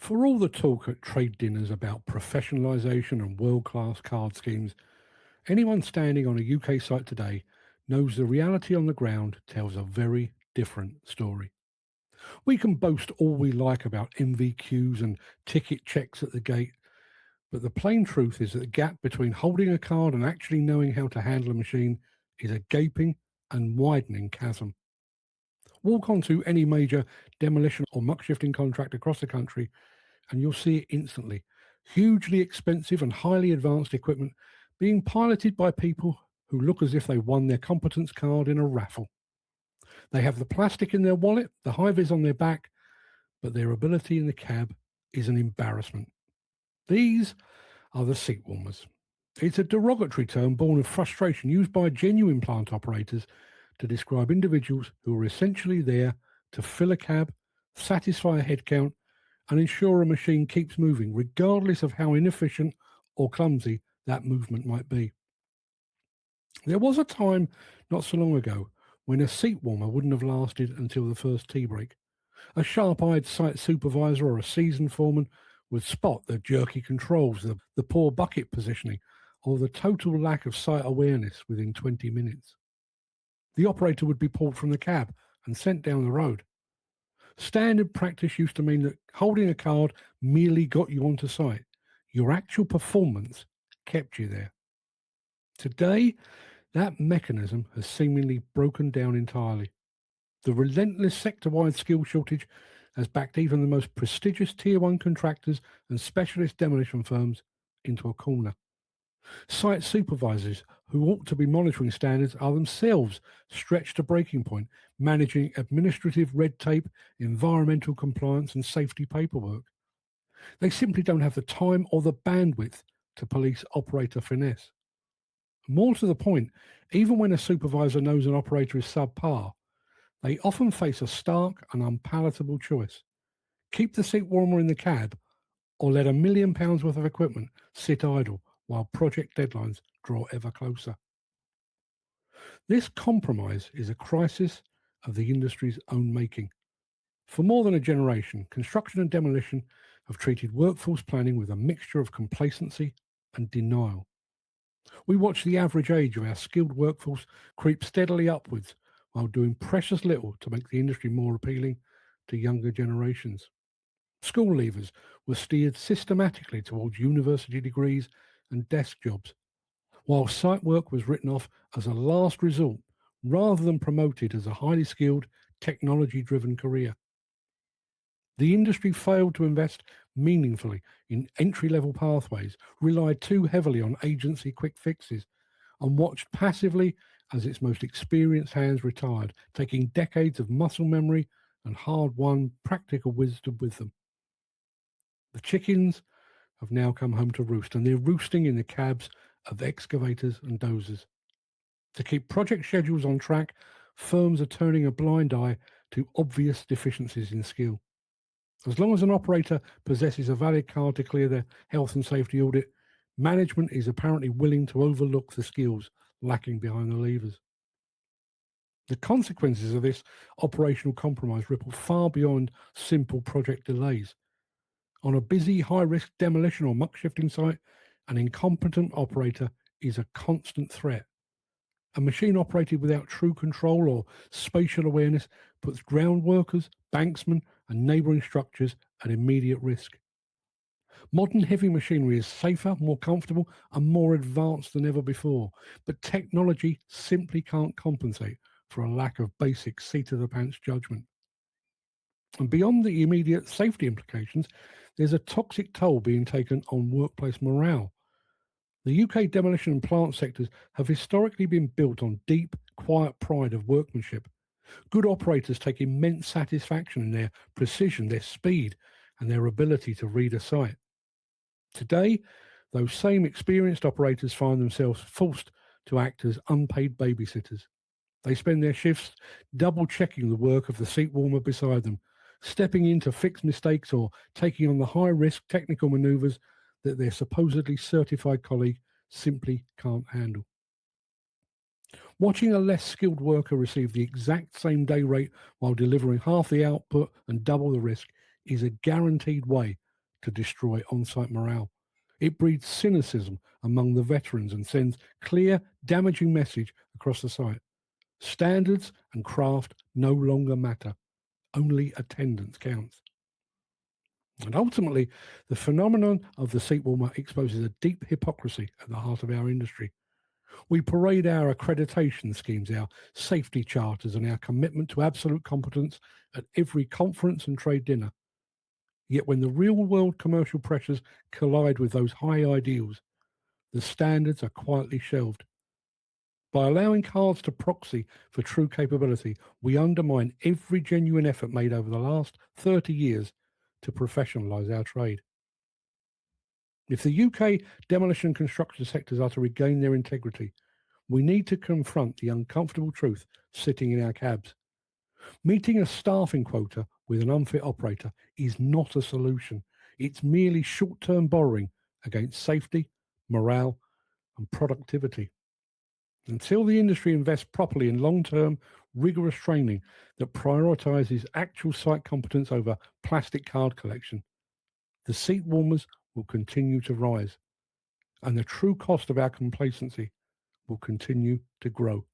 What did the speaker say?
For all the talk at trade dinners about professionalisation and world-class card schemes, anyone standing on a UK site today knows the reality on the ground tells a very different story. We can boast all we like about MVQs and ticket checks at the gate, but the plain truth is that the gap between holding a card and actually knowing how to handle a machine is a gaping and widening chasm. Walk onto any major demolition or muck shifting contract across the country and you'll see it instantly. Hugely expensive and highly advanced equipment being piloted by people who look as if they won their competence card in a raffle. They have the plastic in their wallet, the high vis on their back, but their ability in the cab is an embarrassment. These are the seat warmers. It's a derogatory term born of frustration used by genuine plant operators to describe individuals who are essentially there to fill a cab, satisfy a head count, and ensure a machine keeps moving, regardless of how inefficient or clumsy that movement might be. There was a time not so long ago when a seat warmer wouldn't have lasted until the first tea break. A sharp-eyed site supervisor or a seasoned foreman would spot the jerky controls, the poor bucket positioning, or the total lack of site awareness within 20 minutes. The operator would be pulled from the cab and sent down the road. Standard practice used to mean that holding a card merely got you onto site. Your actual performance kept you there. Today, that mechanism has seemingly broken down entirely. The relentless sector-wide skill shortage has backed even the most prestigious Tier 1 contractors and specialist demolition firms into a corner. Site supervisors who ought to be monitoring standards are themselves stretched to breaking point, managing administrative red tape, environmental compliance and safety paperwork. They simply don't have the time or the bandwidth to police operator finesse. More to the point, even when a supervisor knows an operator is subpar, they often face a stark and unpalatable choice. Keep the seat warmer in the cab or let £1 million worth of equipment sit idle while project deadlines draw ever closer. This compromise is a crisis of the industry's own making. For more than a generation, construction and demolition have treated workforce planning with a mixture of complacency and denial. We watch the average age of our skilled workforce creep steadily upwards while doing precious little to make the industry more appealing to younger generations. School leavers were steered systematically towards university degrees and desk jobs, while site work was written off as a last resort rather than promoted as a highly skilled, technology-driven career. The industry failed to invest meaningfully in entry-level pathways, relied too heavily on agency quick fixes, and watched passively as its most experienced hands retired, taking decades of muscle memory and hard-won practical wisdom with them. The chickens have now come home to roost, and they're roosting in the cabs of excavators and dozers. To keep project schedules on track, firms are turning a blind eye to obvious deficiencies in skill. As long as an operator possesses a valid card to clear their health and safety audit, management is apparently willing to overlook the skills lacking behind the levers. The consequences of this operational compromise ripple far beyond simple project delays. On a busy, high-risk demolition or muck shifting site, an incompetent operator is a constant threat. A machine operated without true control or spatial awareness puts ground workers, banksmen, and neighbouring structures at immediate risk. Modern heavy machinery is safer, more comfortable, and more advanced than ever before, but technology simply can't compensate for a lack of basic seat-of-the-pants judgment. And beyond the immediate safety implications, there's a toxic toll being taken on workplace morale. The UK demolition and plant sectors have historically been built on deep, quiet pride of workmanship. Good operators take immense satisfaction in their precision, their speed, and their ability to read a site. Today, those same experienced operators find themselves forced to act as unpaid babysitters. They spend their shifts double-checking the work of the seat warmer beside them, stepping in to fix mistakes or taking on the high-risk technical manoeuvres that their supposedly certified colleague simply can't handle. Watching a less skilled worker receive the exact same day rate while delivering half the output and double the risk is a guaranteed way to destroy on site morale. It breeds cynicism among the veterans and sends clear, damaging message across the site. Standards and craft no longer matter. Only attendance counts. And ultimately, the phenomenon of the seat warmer exposes a deep hypocrisy at the heart of our industry. We parade our accreditation schemes, our safety charters, and our commitment to absolute competence at every conference and trade dinner. Yet when the real world commercial pressures collide with those high ideals, the standards are quietly shelved. By allowing cards to proxy for true capability, we undermine every genuine effort made over the last 30 years to professionalise our trade. If the UK demolition and construction sectors are to regain their integrity, we need to confront the uncomfortable truth sitting in our cabs. Meeting a staffing quota with an unfit operator is not a solution. It's merely short-term borrowing against safety, morale, and productivity. Until the industry invests properly in long-term, rigorous training that prioritises actual site competence over plastic card collection, the seat warmers will continue to rise, and the true cost of our complacency will continue to grow.